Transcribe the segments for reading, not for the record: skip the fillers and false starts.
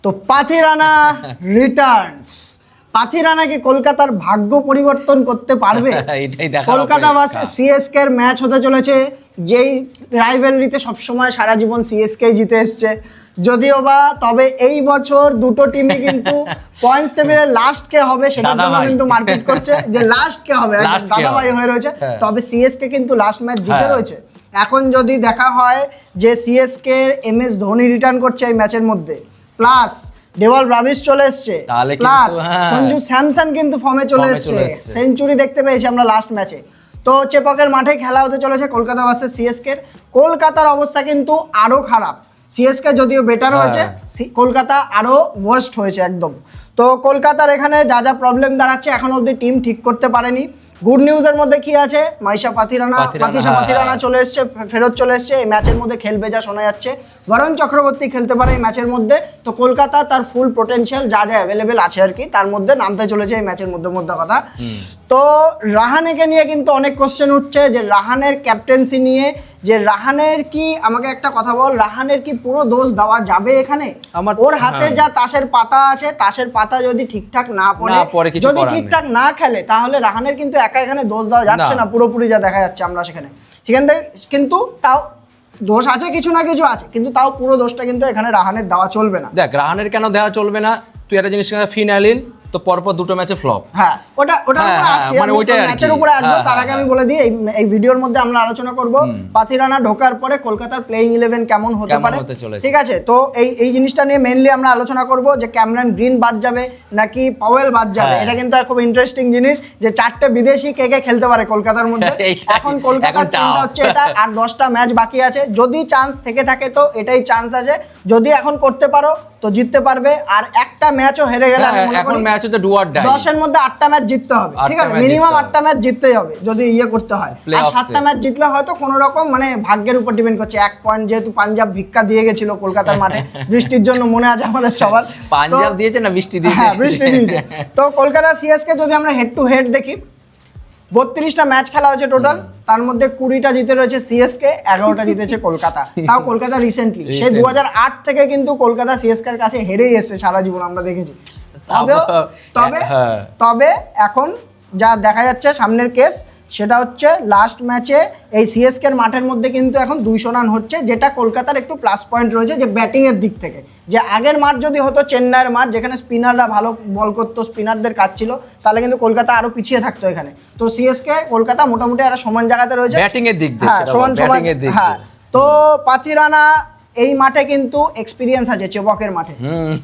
তো পাথিরানা রিটার্নস। পাথিরানা কি কলকাতার ভাগ্য পরিবর্তন করতে পারবে? এটাই দেখা, কলকাতা ভার্সেস সিএসকে এর ম্যাচ হতে চলেছে, যেই রাইভেলরিতে সবসময় সারা জীবন সিএসকে জিতে এসছে, যদিও বা তবে এই বছর দুটো টিমই কিন্তু পয়েন্টস টেবিলের লাস্ট কে হবে সেটার জন্য কিন্তু মারপিট করছে, যে লাস্ট কে হবে, দাদাভাই হয়ে রয়েছে। তবে সিএসকে কিন্তু লাস্ট ম্যাচ জিতে রয়েছে। এখন যদি দেখা হয় যে সিএসকে এমএস ধোনি রিটার্ন করছে এই ম্যাচের মধ্যে, প্লাস ডেভাল ব্রাভিস চলে এসছে, প্লাস সঞ্জু স্যামসন কিন্তু ফর্মে চলে এসছে, সেঞ্চুরি দেখতে পেয়েছি আমরা লাস্ট ম্যাচে। তো চেপকের মাঠে খেলা হতে চলেছে কলকাতা ভার্সেস সিএসকে। কলকাতার অবস্থা কিন্তু আরো খারাপ, সিএসকে যদিও বেটার হয়েছে, কলকাতা আরো ওয়ার্স্ট হয়েছে একদম। তো কলকাতার এখানে যা যা প্রবলেম দাঁড়াচ্ছে, এখনো অবধি টিম ঠিক করতে পারেনি। গুড নিউজের মধ্যে কি আছে, মাতিসা পাথিরানা চলে এসছে, ফেরত চলে এসছে, এই ম্যাচের মধ্যে খেলবে যা শোনা যাচ্ছে। বরুণ চক্রবর্তী খেলতে পারে এই ম্যাচের মধ্যে। তো কলকাতা তার ফুল পোটেনশিয়াল যা যা অ্যাভেলেবেল আছে আর কি, তার মধ্যে নামতে চলেছে এই ম্যাচের মধ্যে কথা। তো রাহানেকে নিয়ে কিন্তু অনেক কোশ্চেন উঠছে, যে রাহানের ক্যাপ্টেন্সি নিয়ে, যে রাহানের কি, আমাকে একটা কথা বল, রাহানের কি পুরো দোষ দেওয়া যাবে এখানে? ওর হাতে যা তাসের পাতা আছে, তাসের পাতা যদি ঠিকঠাক না পড়ে, যদি ঠিকঠাক না খেলে, তাহলে রাহানের কিন্তু একা এখানে দোষ দেওয়া যাচ্ছে না পুরোপুরি, যা দেখা যাচ্ছে আমরা সেখান থেকে। কিন্তু তাও দোষ আছে, কিছু না কিছু আছে, কিন্তু তাও পুরো দোষটা কিন্তু এখানে রাহানের দেওয়া চলবে না। দেখ, রাহানের কেন দেওয়া চলবে না, তুই একটা জিনিস, ফিনালিন তো পরপর দুটো ম্যাচে ফ্লপ। হ্যাঁ, ওটার উপরে আসছি, মানে ওইটাই ম্যাচের উপরে আসবো। তার আগে আমি বলে দিই, এই ভিডিওর মধ্যে আমরা আলোচনা করব পাথিরানা ঢোকার পরে কলকাতার প্লেইং 11 কেমন হতে পারে, ঠিক আছে? তো এই জিনিসটা নিয়ে মেইনলি আমরা আলোচনা করব, যে ক্যামেরন গ্রিন বাদ যাবে নাকি পাওয়েল বাদ যাবে। এটা কিন্তু খুব ইন্টারেস্টিং জিনিস, যে চারটে বিদেশি কে কে খেলতে পারে কলকাতার মধ্যে। এখন কলকাতার চিন্তা হচ্ছে এটা, আর 10টা ম্যাচ বাকি আছে, যদি চান্স থেকে থাকে তো এটাই চান্স আছে, যদি এখন করতে পারো তো জিততে পারবে। আর একটা ম্যাচও হেরে গেলে এখন ম্যাচ হচ্ছে ডু অর ডাই, 10 এর মধ্যে 8টা ম্যাচ জিততে হবে, ঠিক আছে? মিনিমাম 8টা ম্যাচ জিততেই হবে যদি করতে হয়। আর 7টা ম্যাচ জিতলে হয়তো কোনো রকম মানে ভাগ্যের উপর ডিপেন্ড করছে। 1 পয়েন্ট যেহেতু পাঞ্জাব ভিক্ষা দিয়ে গেছিল কলকাতার মাঠে বৃষ্টির জন্য, মনে আছে আমাদের সবার। পাঞ্জাব দিয়েছে না বৃষ্টি দিয়েছে? হ্যাঁ, বৃষ্টি দিয়েছে। তো কলকাতা সিএসকে যদি আমরা হেড টু হেড দেখি, 32টা ম্যাচ খেলা হয়েছে টোটাল, তার মধ্যে 20টা জিতে রয়েছে সিএসকে, 11টা জিতেছে কলকাতা। তাও কলকাতা রিসেন্টলি, সেই 2008 থেকে কিন্তু কলকাতা সিএসকে এর কাছে হেরেই এসেছে সারা জীবন, আমরা দেখেছি। তবে এখন যা দেখা যাচ্ছে সামনের কেস, সেটা হচ্ছে লাস্ট ম্যাচে এই সিএসকে এর মাঠের মধ্যে কিন্তু এখন 200 রান হচ্ছে, যেটা কলকাতার একটু প্লাস পয়েন্ট রয়েছে, যে ব্যাটিং এর দিক থেকে। যে আগের মাঠ যদি হতো চেন্নাইয়ের মাঠ, যেখানে স্পিনাররা ভালো বল করতো, স্পিনারদের কাজ ছিল, তাহলে কিন্তু কলকাতা আরো পিছিয়ে থাকতো এখানে। তো সিএসকে কলকাতা মোটামুটি একটা সমান জায়গাতে রয়েছে ব্যাটিং এর দিক দিয়ে, হ্যাঁ, সমান। হ্যাঁ, তো পাথিরানা এই মাঠে কিন্তু এক্সপেরিয়েন্স আছে, চেপকের মাঠে,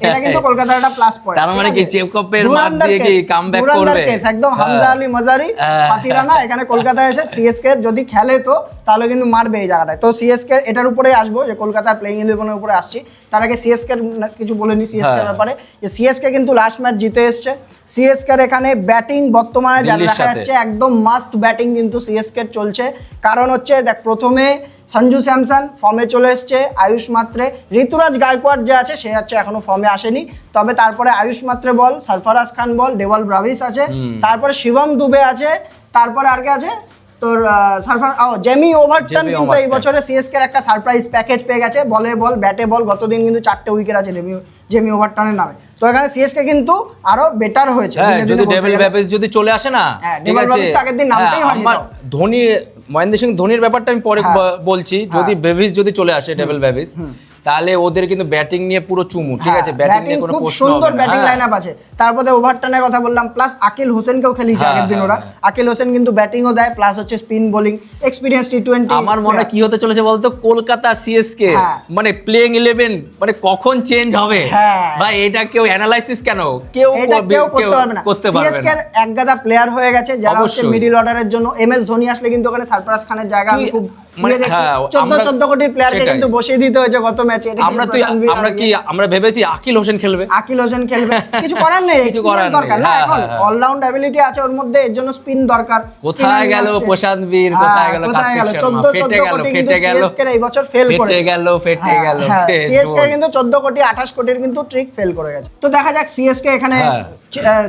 এটা কিন্তু কলকাতার একটা প্লাস পয়েন্ট। তার মানে কি চেপকের মাঠ দিয়ে কি কামব্যাক করবে? একদম হামজা আলী মাজারি পাথিরানা এখানে কলকাতায় এসে সিএসকে যদি খেলে তো তাহলে কিন্তু মারবে এই জায়গাটায়। তো সিএসকে এটার উপরেই আসবো, যে কলকাতার প্লেইং 11 এর উপরে আসছি। তার আগে সিএসকে কিছু বলে নি সিএসকে এর ব্যাপারে, যে সিএসকে কিন্তু লাস্ট ম্যাচ জিতে এসছে। সিএসকে এখানে ব্যাটিং বর্তমানে যা দেখা যাচ্ছে একদম মাস্ট ব্যাটিং কিন্তু সিএসকে চলছে। কারণ হচ্ছে দেখ, প্রথমে সঞ্জু স্যামসন ফর্মে চলে এসছে, আয়ুষ মাত্রে, ঋতুরাজ গায়কোয়াড় যে আছে সে হচ্ছে এখনো ফর্মে আসেনি। তবে তারপরে আয়ুষ মাত্রে বল, সরফরাজ খান বল, ডেভাল ব্রাভিস আছে, তারপরে শিবম দুবে আছে, তারপরে আর কে আছে তোর জেমি ওভারটন কিন্তু এই বছরে সিএসকে এর একটা সারপ্রাইজ প্যাকেজ পেয়ে গেছে, বলে বল ব্যাটে বল। গতদিন কিন্তু 4টে উইকেট আছে জেমি ওভারটনের নামে। তো এখানে সিএসকে কিন্তু আরো বেটার হয়েছে। যদি ডেভিল ব্রাভিস যদি চলে আসে না, ঠিক আছে, আগের দিন নামতেই হয়নি। ধোনি, মহেন্দ্র সিং ধোনির ব্যাপারটা আমি পরে বলছি। যদি ব্রাভিস যদি চলে আসে, ডেভিল ব্রাভিস, তাহলে ওদের কিন্তু ব্যাটিং নিয়ে পুরো চুমু, ঠিক আছে? ব্যাটিং নিয়ে কোনো প্রশ্ন হবে না, সুন্দর ব্যাটিং লাইনআপ আছে। তারপরে ওভারটনের কথা বললাম, প্লাস আকিল হোসেনকেও খেলিয়েছে আগের দিন ওরা। আকিল হোসেন কিন্তু ব্যাটিংও দেয়, প্লাস হচ্ছে স্পিন বোলিং, এক্সপেরিয়েন্স টি20। আমার মনে কি হতে চলেছে বলতো, কলকাতা সিএসকে মানে প্লেইং 11 মানে কখন চেঞ্জ হবে ভাই, এটা কেউ অ্যানালাইসিস কেন কেউ করতে পারবে না। সিএসকে এর একগাদা প্লেয়ার হয়ে গেছে যারা হচ্ছে মিডল অর্ডারের জন্য। এমএস ধোনি আসলে কিন্তু ওখানে সরফরাজ খানের জায়গা আমি খুব দেখছি। 14 কোটির প্লেয়ারকে কিন্তু বসিয়ে দিতে হয়েছে গত ম্যাচে। আমরা ভেবেছি আকিল হোসেন খেলবে, কিছু করার নেই, দরকার না। এখন অলরাউন্ড অ্যাবিলিটি আছে ওর মধ্যে, এর জন্য স্পিন দরকার। কোথায় গেল প্রশান্ত বীর, কোথায় গেল কার্তিক শর্মা? ফেটে গেল এই বছর, ফেল করেছে, ফেটে গেল। সিএসকে কিন্তু 14 কোটি 28 কোটির কিন্তু ট্রিক ফেল করে গেছে। তো দেখা যাক সিএসকে এখানে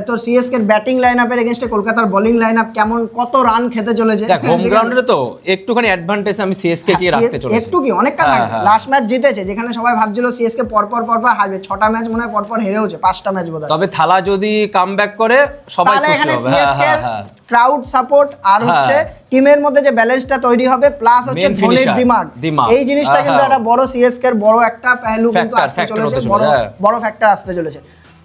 তোর সিএসকে এর ব্যাটিং লাইনআপের এগেইনস্টে কলকাতার বোলিং লাইনআপ কেমন, কত রান খেতে চলেছে। দেখ, হোম গ্রাউন্ডে তো একটুখানি অ্যাডভান্টেজ আমি সিএসকে কে রাখতে চলেছি। একটু কি অনেকটা থাকবে। লাস্ট ম্যাচ জিতেছে, যেখানে সবাই ভাবছিল সিএসকে পরপর হারবে, 6টা ম্যাচ মনে হয় পরপর হেরেওছে, 5টা ম্যাচ বোধহয়। তবে থালা যদি কামব্যাক করে সবাই তাহলে খুশি এখানে হবে। সিএসকে হ্যাঁ। ক্রাউড সাপোর্ট আর হচ্ছে টিমের মধ্যে যে ব্যালেন্সটা তৈরি হবে, প্লাস হচ্ছে Main ধোনির finisher, দিমাগ, দিমাগ। এই জিনিসটা কিন্তু একটা বড় সিএসকে এর বড় একটা পেহলু কিন্তু Factor, আসতে factor চলেছে, হতে চলেছে, বড় হ্যাঁ। বড় ফ্যাক্টর আসতে চলেছে।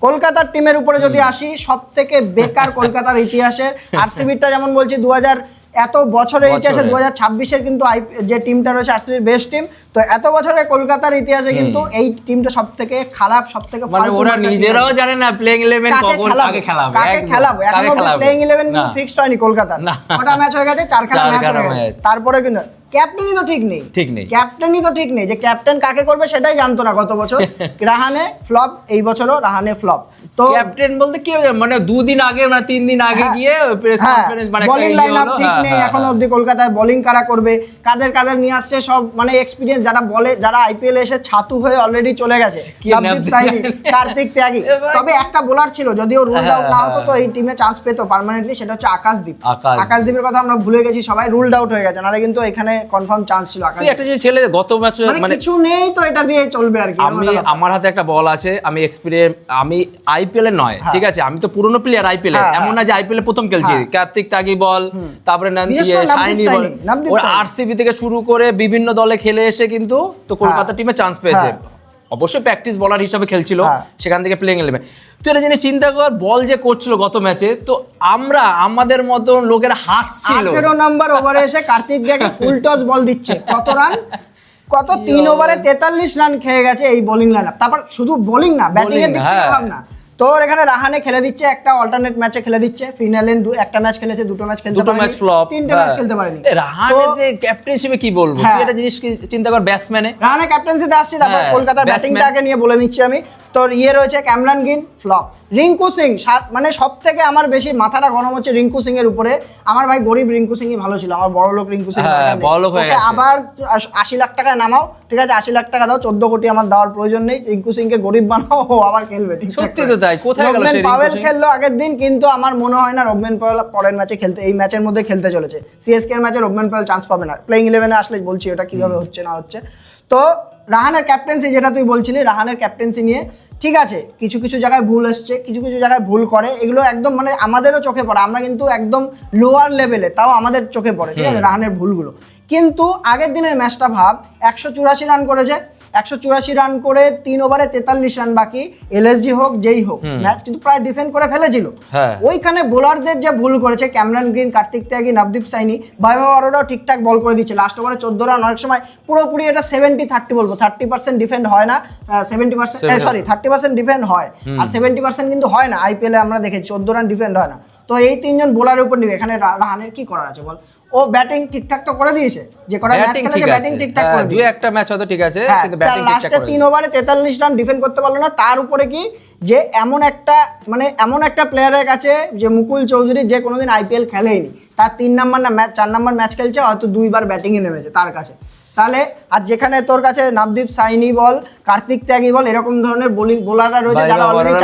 কলকাতার টিমের উপরে যদি আসি, সব থেকে বেকার কলকাতার ইতিহাসের আরসিবিটা, যেমন বলছি 2000 এত বছরের ইতিহাসে 2026-এর কিন্তু যে টিমটা রয়েছে আরসিবির বেস্ট টিম, তো এত বছরের কলকাতার ইতিহাসে কিন্তু এই টিমটা সব থেকে খারাপ, সব থেকে মানে ওরা নিজেরাও জানে না প্লেইং 11 কখন কাকে খেলাবে, কাকে খেলাবে। এখনো প্লেইং 11 কিন্তু ফিক্সড হয়নি কলকাতার। কটা ম্যাচ হয়ে গেছে? 4খানা ম্যাচ হয়ে গেছে। তারপরে কিন্তু ক্যাপ্টেনই তো ঠিক নেই, ক্যাপ্টেনই তো ঠিক নেই, যে ক্যাপ্টেন কাকে করবে সেটাই জানতো না গত বছর। রাহানে ফ্লপ, এই বছরও রাহানে ফ্লপ। তো ক্যাপ্টেন বলতে কি মানে 2 দিন আগে মানে 3 দিন আগে গিয়ে প্রেস কনফারেন্স মানে বোলিং লাইনআপ ঠিক নেই এখনো অবধি কলকাতায়। বোলিং কারা করবে, কাদের নিয়ে আসছে, সব মানে এক্সপেরিয়েন্স যারা বলে, যারা আইপিএল এসে ছাতু হয়ে অলরেডি চলে গেছে, নবদীপ সাইনি, কার্তিক ত্যাগী। তবে একটা বোলার ছিল, যদিও রুলড আউট না হতো তো এই টিমে চান্স পেতো পার্মানেন্টলি, সেটা হচ্ছে আকাশদীপ। আকাশদীপের কথা আমরা ভুলে গেছি সবাই, রুলড আউট হয়ে গেছে, নাহলে কিন্তু এখানে কনফার্ম চান্স ছিল। আকাশ একটা যে ছেলে গত ম্যাচে মানে কিছু নেই তো এটা দিয়ে চলবে আর কি। আমার হাতে একটা বল আছে, আমি এক্সপেরিয়েন্স, আমি আইপিএল এর নয়, ঠিক আছে, আমি তো পুরনো প্লেয়ার আইপিএল এর, এমন না যে আইপিএল এ প্রথম খেলছি। কার্তিক ত্যাগী বল, তারপরে শাইনি বল, ওই আরসিবি থেকে শুরু করে বিভিন্ন দলে খেলে এসে কিন্তু তো কলকাতা টিমে চান্স পেয়েছে। অবশ্যই প্র্যাকটিস বলার হিসাবে খেলছিল, সেখান থেকে প্লেইং 11। তুই এটা জেনে চিন্তা কর, বল যে করছিল গত ম্যাচে, তো আমাদের মতো লোকের হাসছিল। 18 নম্বর ওভারে এসে কার্তিক ত্যাগী ফুল টস বল দিচ্ছে, কত রান, কত 3 ওভারে 43 রান খেয়ে গেছে এই বোলিং লাইনআপ। তারপর শুধু বোলিং না, ব্যাটিং এর দিক থেকে ভাবনা। তোর এখানে রাহানে খেলে দিচ্ছে, একটা অল্টারনেট ম্যাচে খেলে দিচ্ছে, ফিনালে একটা ম্যাচ খেলেছে, দুটো ম্যাচ খেলতে পারেনি, 3টে ম্যাচ খেলতে পারেনি। রাহানে ক্যাপ্টেনশিপে কি বলবো, তুই একটা জিনিস চিন্তা কর, ব্যাটসম্যানে রাহানে ক্যাপ্টেন্সিতে আসছে। তারপর কলকাতার ব্যাটিংটাকে নিয়ে বলে নিচ্ছি আমি, তোর রয়েছে ক্যামরান গ্রিন ফ্লপ, রিঙ্কু সিং, মানে সব থেকে আমার বেশি মাথাটা গরম হচ্ছে রিঙ্কু সিং এর উপরে। আমার ভাই গরিব রিঙ্কু সিংই ভালো ছিল, আমার বড় লোক রিঙ্কু সিং আবার 80 লাখ টাকায় নামাও, ঠিক আছে, 80 লাখ টাকা দাও, 14 কোটি আমার দেওয়ার প্রয়োজন নেই, রিঙ্কু সিং কে গরিব বানাও, ও আবার খেলবে। সত্যি তো তাই, কোথায় গেল সেই পাওয়েল খেললো আগের দিন, কিন্তু আমার মনে হয় না রবম্যান পাওয়েল পরের ম্যাচে খেলতে, এই ম্যাচের মধ্যে খেলতে চলেছে। সিএসকে এর ম্যাচে রবম্যান পাওয়েল চান্স পাবে না, প্লেইং 11-এ আসলে বলছি ওটা কিভাবে হচ্ছে না হচ্ছে। তো রাহানের ক্যাপ্টেন্সি, যেটা তুই বলছিলি, রাহানের ক্যাপ্টেন্সি নিয়ে ঠিক আছে, কিছু কিছু জায়গায় ভুল এসছে, কিছু কিছু জায়গায় ভুল করে, এগুলো একদম মানে আমাদেরও চোখে পড়ে, আমরা কিন্তু একদম লোয়ার লেভেলে, তাও আমাদের চোখে পড়ে, ঠিক আছে, রাহানের ভুলগুলো। কিন্তু আগের দিনের ম্যাচটা ভাব, 184 রান করেছে, 184 রান করে 3 ওভারে 43 রান বাকি, এলএসজি হোক যেই হোক, ম্যাচ কিন্তু প্রায় ডিফেন্ড করে ফেলেছিল। ওইখানে বোলারদের যে ভুল করেছে, ক্যামরান গ্রিন, কার্তিক ত্যাগী, নবদীপ সাইনি, বৈভব অরোরাও ঠিকঠাক বল করে দিচ্ছে, লাস্ট ওভারে 14 রান, অনেক সময় পুরোপুরি এটা 70-30 বলবো, 30% ডিফেন্ড হয় না, 30% ডিফেন্ড হয়, আর 70% কিন্তু হয় না। আইপিএলে আমরা দেখেছি 14 রান ডিফেন্ড হয় না। তো এই 3জন বোলারের উপর নিবে, এখানে রাহানের কি করার আছে বল? ও ব্যাটিং ঠিকঠাক তো করে দিয়েছে, যে কটা ম্যাচ খেলেছে ব্যাটিং ঠিকঠাক করে দিয়েছে, দুই একটা ম্যাচ হয়তো ঠিক আছে, কিন্তু ব্যাটিং ঠিকঠাক করে লাস্টে 3 ওভারে 43 রান ডিফেন্ড করতে পারলো না। তার উপরে কি যে এমন একটা প্লেয়ারের কাছে, যে মুকুল চৌধুরী, যে কোনোদিন আইপিএল খেলেইনি, তার 3 নাম্বার না 4 নাম্বার ম্যাচ খেলছে, হয়তো 2বার ব্যাটিংয়ে নেমেছে তার কাছে। তাহলে আর যেখানে তোর কাছে নবদীপ সাইনি বল, কার্তিক ত্যাগী বল, এরকম ধরনের বোলাররা রয়েছে যারা অলরেডি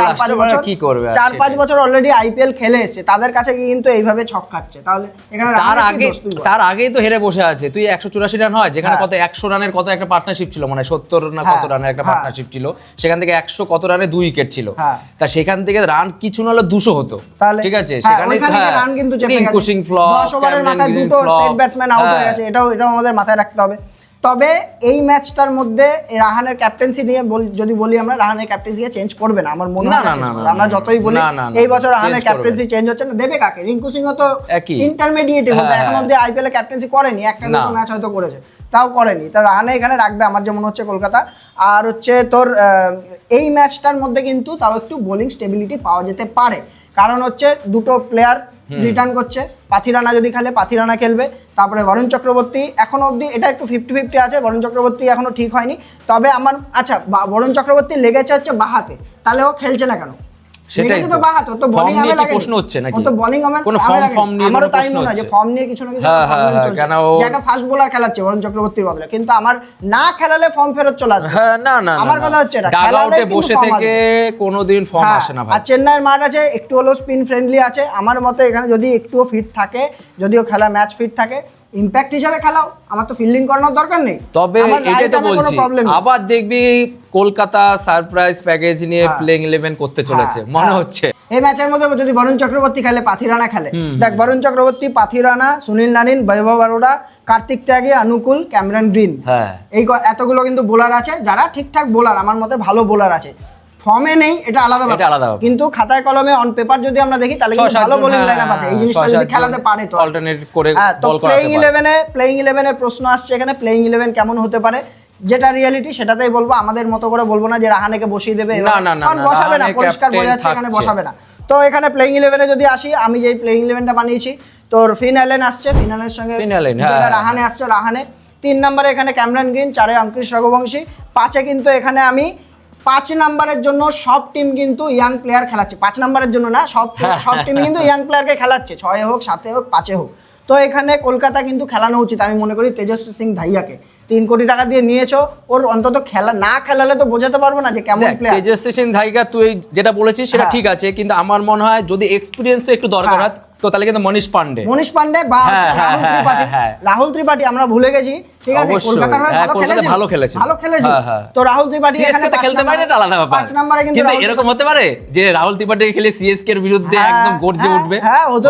4-5 বছর অলরেডি আইপিএল খেলে এসেছে, তাদের কাছে কিন্তু এইভাবে ছক খাচ্ছে। তাহলে এখানে তার আগেই তো হেরে বসে আছে। তুই 184 রান হয়, যেখানে কত 100 রানের কত একটা পার্টনারশিপ ছিল, মানে 70 না কত রানের একটা পার্টনারশিপ ছিল, সেখান থেকে 100 কত রানে 2 উইকেট ছিল, তা সেখান থেকে রান কিছু না হলে 200 হতো, ঠিক আছে, সেখানে রান কিন্তু চেপে গেছে, 10 ওভারের মাথায় দুটো সেট ব্যাটসম্যান আউট হয়ে গেছে, এটাও আমাদের মাথায় রাখতে হবে। তবে এই ম্যাচটার মধ্যে রাহানের ক্যাপ্টেন্সি নিয়ে যদি বলি, আমরা রাহানের ক্যাপ্টেন্সিকে চেঞ্জ করবে না আমার মনে হয়, আমরা যতই বলি এই বছর রাহানের ক্যাপ্টেন্সি চেঞ্জ হচ্ছে না, দেবে কাকে? রিঙ্কু সিংও তো ইন্টারমিডিয়েট, এখন অব্দি আইপিএল এ ক্যাপ্টেন্সি করেনি, একটা দুটো ম্যাচ হয়তো করেছে, তাও করেনি। তা রাহানে এখানে রাখবে আমার যে মনে হচ্ছে কলকাতা। আর হচ্ছে তোর এই ম্যাচটার মধ্যে কিন্তু তাও একটু বোলিং স্টেবিলিটি পাওয়া যেতে পারে, কারণ হচ্ছে দুটো প্লেয়ার রিটার্ন করছে, পাথিরানা যদি খেলে পাথিরানা খেলবে, তারপরে বরুণ চক্রবর্তী এখনো অবধি এটা একটু 50-50 আছে, বরুণ চক্রবর্তী এখনো ঠিক হয়নি। তবে আমার বরুণ চক্রবর্তী লেগেছে হচ্ছে বাহাতে, তাহলে ও খেলছে না কেন? সেটাই তো বাহাত, তো বোলিং হবে লাগে, প্রশ্ন হচ্ছে নাকি? ও তো বোলিং হবে, কোন ফর্ম নিয়ে আমারও তাই মনে হয় যে ফর্ম নিয়ে কিছু না কিছু কেন যে একটা ফাস্ট বোলার খেলাচ্ছে বরুণ চক্রবর্তীর বদলে, কিন্তু আমার না খেলালে ফর্ম ফেরত চলে আসবে। না আমার কথা হচ্ছে এটা, ডাগআউটে বসে থেকে কোনোদিন ফর্ম আসে না ভাই। আর চেন্নাইয়ের মাঠ আছে, একটু হলো স্পিন ফ্রেন্ডলি আছে, আমার মতে এখানে যদি একটুও ফিট থাকে, যদিও খেলা ম্যাচ ফিট থাকে, ইম্প্যাক্ট হিসাবে খেলাও, আমার তো ফিল্ডিং করানোর দরকার নেই। তবে এটাই তো বলছি, আবার দেখবি কলকাতা সারপ্রাইজ প্যাকেজ নিয়ে প্লেইং 11 করতে চলেছে মনে হচ্ছে। এই ম্যাচের মধ্যে যদি বরুণ চক্রবর্তী খেলে, পাথি রানা খেলে, দেখ বরুণ চক্রবর্তী, পাথি রানা, সুনীল নারিন, বৈভব অরোরা, কার্তিক ত্যাগী, অনুকূল, ক্যামেরন গ্রিন, এই এতগুলো কিন্তু বোলার আছে যারা ঠিকঠাক বোলার, আমার মতে ভালো বোলার আছে। ফর্মে নেই এটা আলাদা ব্যাপার, কিন্তু খাতায় কলমে অন পেপার যদি আমরা দেখি তাহলে কিন্তু ভালো বোলিং লাইনআপ আছে। এই জিনিসটা যদি খেলাতে পারে তো অল্টারনেট করে বল করাতে পারে। প্লেইং 11 এর প্রশ্ন আসছে এখানে, প্লেইং 11 কেমন হতে পারে, যেটা রিয়েলিটি সেটাতেই বলবো, আমাদের মতো করে বলবো না যে রাহানেকে বসিয়ে দেবে, কারণ বসাবে না, পরিষ্কার বোঝা যাচ্ছে এখানে বসাবে না। তো এখানে প্লেইং 11 যদি আসি, আমি যে প্লেইং 11টা বানিয়েছি, তোর ফিন অ্যালেন আসছে, ফিন অ্যালেনের সঙ্গে রাহানে আসছে, রাহানে 3 নম্বরে এখানে ক্যামেরন গ্রিন, 4-এ অঙ্কুশ রঘুবংশী, 5-এ কিন্তু এখানে আমি 5 নম্বরের জন্য সব টিম কিন্তু ইয়াং প্লেয়ার খেলাচ্ছে, 5 নম্বরের জন্য না, সব টিম কিন্তু ইয়াং প্লেয়ারকে খেলাচ্ছে, 6-এ হোক, 7-এ হোক, 5-এ হোক। তো এখানে কলকাতা কিন্তু খেলানো উচিত, আমি মনে করি তেজস্বী সিং ধাইয়াকে 3 কোটি টাকা দিয়ে নিয়েছো, ওর অন্তত খেলা না খেলালে তো বোঝাতে পারবো না যে কেমন প্লেয়ার। তেজস্বী সিং ধাইয়া তুই যেটা বলেছিস সেটা ঠিক আছে, কিন্তু আমার মনে হয় যদি এক্সপিরিয়েন্স একটু দরকার হয় তো তাহলে কিন্তু মনীষ পান্ডে বা রাহুল ত্রিপাঠী আমরা ভুলে গেছি, ঠিক আছে, কলকাতার হয়ে ভালো খেলেছে। তো রাহুল ত্রিপাঠী এখানে খেলতে পারে, এটা আলাদা ব্যাপার। 5 নম্বরে কিন্তু এরকম হতে পারে যে রাহুল ত্রিপাঠী খেলে সিএসকে এর বিরুদ্ধে একদম গর্জে উঠবে,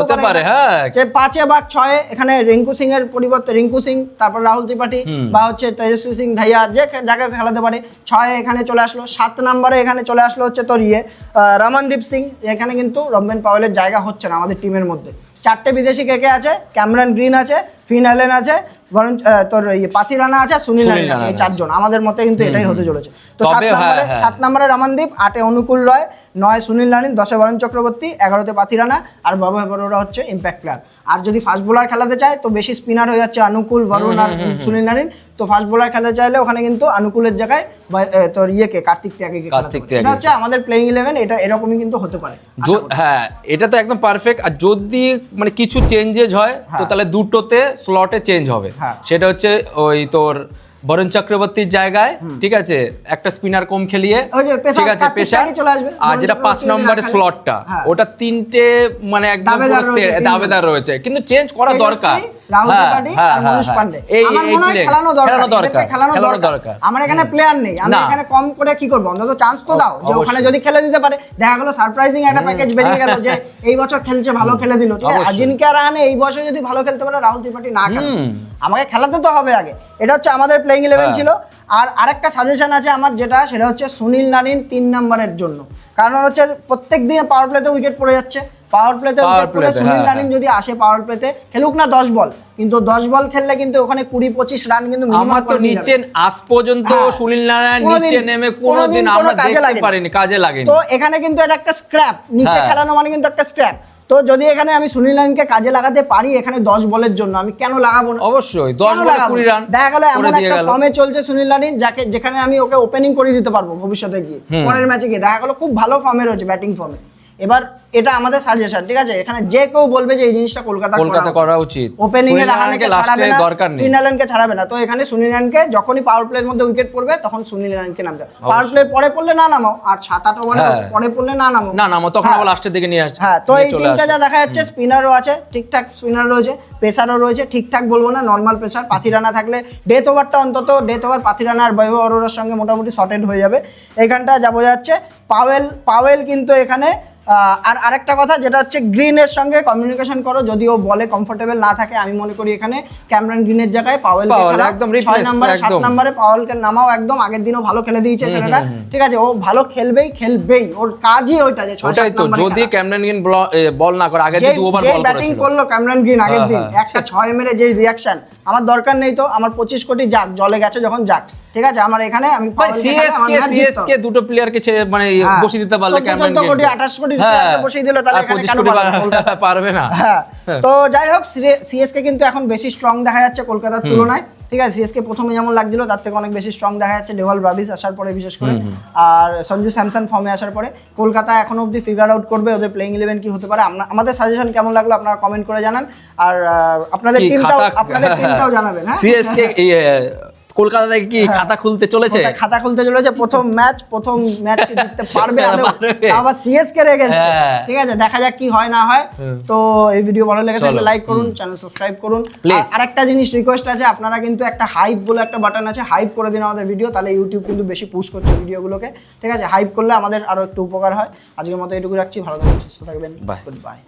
হতে পারে। হ্যাঁ, যে 5-এ বা 6-এ এখানে রিঙ্কু সিং এর পরিবর্তে রিঙ্কু সিং, তারপর রাহুল ত্রিপাঠী বা হচ্ছে তেজস্বী সিং ধাইয়া, যে যাকে খেলাতে পারে। 6-এ এখানে চলে আসলো, 7 নম্বরে এখানে চলে আসলো হচ্ছে তোর রমনদীপ সিং, এখানে কিন্তু রবীন পাওয়েলের জায়গা হচ্ছে না আমাদের টিমের মধ্যে। 4টে বিদেশি কে আছে, ক্যামেরন গ্রিন আছে, ফিন অ্যালেন আছে, বরং তোর পাথি রানা আছে, সুনীল নারিন আছে, এই 4 জন আমাদের মতে কিন্তু এটাই হতে চলেছে। তো 7 নম্বরে রমনদীপ, 8-এ অনুকূল রয়, 9-এ সুনীল নারিন, 10-এ বরুণ চক্রবর্তী, 11-তে পাথি রানা, আর বৈভব অরোরা হচ্ছে ইম্প্যাক্ট প্লেয়ার। আর যদি ফাস্ট বোলার খেলাতে চায় তো বেশি স্পিনার হয়ে যাচ্ছে অনুকূল, বরুণ আর সুনীল নারিন। তো ফাস্ট বোলার খেলাতে চাইলে ওখানে কিন্তু অনুকূলের জায়গায় তোর কার্তিক ত্যাগীকে খেলাতে পারে। এটা হচ্ছে আমাদের প্লেইং 11, এটা এরকমই কিন্তু হতে পারে। হ্যাঁ, এটা তো একদম পারফেক্ট। আর যদি মানে কিছু চেঞ্জেস হয় তো তাহলে দুটোতে স্লটে চেঞ্জ হবে, সেটা হচ্ছে ওই তোর বরুণ চক্রবর্তীর জায়গায়, ঠিক আছে, একটা স্পিনার কম খেলিয়ে, ঠিক আছে, পেশার চলে আসবে। আর যেটা 5 নম্বরের স্লটটা, ওটা 3টে মানে একদম দাবেদার রয়েছে, কিন্তু চেঞ্জ করা দরকার। রাহুল ত্রিপাঠী আর মনীষ পান্ডে আমার মনে হয় খেলানো দরকার। আমার এখানে প্লেয়ার নেই, আমি এখানে কম করে কি করব, অন্তত চান্স তো দাও যে ওখানে যদি খেলে দিতে পারে। দেখা গেল সারপ্রাইজিং একটা প্যাকেজ বেরিয়ে গেল যে এই বছর খেলছে, ভালো খেলে দিল, ঠিক আছে, আজিনকে রাহানে এই বছর যদি ভালো খেলতে পারে, রাহুল ত্রিপাঠী না খেলে, আমাকে খেলাতে তো হবে আগে। এটা হচ্ছে আমাদের প্লেইং 11 ছিল। আর আরেকটা সাজেশন আছে আমার, যেটা সেটা হচ্ছে সুনীল নারিন 3 নম্বরের জন্য, কারণ হচ্ছে প্রত্যেক দিনে পাওয়ার প্লেতে উইকেট পড়ে যাচ্ছে, পাওয়ার প্লেতে সুনীল নারিন যদি আসে, পাওয়ার প্লেতে খেলুক না 10 বল, কিন্তু 10 বল খেললে কিন্তু ওখানে 20-25 রান কিন্তু আমার তো নিচে আজ পর্যন্ত সুনীল নারায়ণ নিচে নেমে কোনোদিন আমরা দেখতে পারিনি, কাজে লাগেনি। তো এখানে কিন্তু এটা একটা স্ক্র্যাপ, নিচে খেলানো মানে কিন্তু একটা স্ক্র্যাপ। তো যদি এখানে আমি সুনীল নারিনকে কাজে লাগাতে পারি এখানে 10 বলের জন্য, আমি কেন লাগাবো না? অবশ্যই 10 বলে 20 রান। দেখা গেল এমন একটা ফর্মে চলছে সুনীল নারিন, যেখানে আমি ওকে ওপেনিং করে দিতে পারবো ভবিষ্যতে গিয়ে, পরের ম্যাচে গিয়ে দেখা গেল খুব ভালো ফর্মে রয়েছে, ব্যাটিং ফর্মে। এবার এটা আমাদের সাজেশন, ঠিক আছে, এখানে যে কেউ বলবে যে এই জিনিসটা কলকাতা করা উচিত, ওপেনিং এ রাহানেকে ছাড়াবে না, সুনীল নারিনকে ছাড়াবে না। তো এখানে সুনীল নারিনকে যখনই পাওয়ার প্লের মধ্যে উইকেট পড়বে তখন সুনীল নারিনকে নামবে, পাওয়ার প্লে পরে পড়লে না নামাও, আর 7-8 ওভারে পরে পড়লে না নামাও, তখন আবার লাস্টের দিকে নিয়ে আসছে। হ্যাঁ, তো এই টিমটা যা দেখা যাচ্ছে, স্পিনারও আছে ঠিকঠাক, স্পিনার রয়েছে, পেসারও রয়েছে ঠিকঠাক, বলবো না নরমাল পেসার। পাথি রানা থাকলে ডেথ ওভারটা অন্তত ডেথ ওভার পাথি রানা আর বৈভব অরোরার সঙ্গে মোটামুটি সর্টেড হয়ে যাবে। এখানটা যা বোঝা যাচ্ছে পাওয়েল কিন্তু এখানে। আর আরেকটা কথা যেটা হচ্ছে গ্রিনের সঙ্গে কমিউনিকেশন করো, যদি ও বলে কমফোর্টেবল না থাকে, আমি মনে করি এখানে ক্যামেরন গ্রিনের জায়গায় পাওয়েলকে খেলা, একদম 6 নম্বরে 7 নম্বরে পাওয়েলকে নামাও, একদম আগের দিনও ভালো খেলে দিয়েছে ছেলেটা, ঠিক আছে, ও ভালো খেলবেই, ওর কাজই ওইটা যে 6-7 নম্বরে। যদি ক্যামেরন গ্রিন বল না করে, আগের দিন 2 ওভার বল করেছিল, ব্যাটিং করলো ক্যামেরন গ্রিন আগের দিন, একটা 6 মেরে যে রিঅ্যাকশন, আমার দরকার নেই তো, আমার 25 কোটি যাক, জলে গেছে যখন যাক, ঠিক আছে, আমার এখানে আমি সিএসকে দুটো প্লেয়ারকে মানে বসিয়ে দিতে পারলে, ক্যামেরন গ্রিন 14 কোটি 28 কোটি বসিয়ে দিল, তাহলে এখানে কেন পারবে না? তো যাই হোক, সিএসকে কিন্তু এখন বেশি স্ট্রং দেখা যাচ্ছে কলকাতার তুলনায়, ঠিক আছে। সিএসকে প্রথমে যেমন লাগছিল তার থেকে অনেক বেশি স্ট্রং দেখা যাচ্ছে ডেভাল ব্রাভিস আসার পরে, বিশেষ করে, আর সঞ্জু স্যামসন ফর্মে আসার পরে। কলকাতা এখনো অবধি ফিগার আউট করবে ওদের প্লেইং 11 কি হতে পারে। আমাদের সাজেশন কেমন লাগলো আপনারা কমেন্ট করে জানান, আর আপনাদের টিমটাও জানাবেন। হ্যাঁ, সিএসকে কলকাতা থেকে কি খাতা খুলতে চলেছে? খাতা খুলতে চলেছে, প্রথম ম্যাচ কি জিততে পারবে আবার সিএসকে এর এগেইনস্টে। ঠিক আছে, দেখা যাক কি হয় না হয়। তো এই ভিডিও ভালো লেগে থাকলে লাইক করুন, চ্যানেল সাবস্ক্রাইব করুন। আর একটা জিনিস রিকোয়েস্ট আছে, আপনারা কিন্তু একটা হাইপ বলে একটা বাটন আছে, হাইপ করে দিন আমাদের ভিডিও, তাহলে ইউটিউব কিন্তু বেশি পুশ করছে ভিডিওগুলোকে। ঠিক আছে, হাইপ করলে আমাদের আরো একটু উপকার হয়। আজকের মতো এটুকু রাখছি, ভালো থাকবেন, সুস্থ থাকবেন, গুড বাই।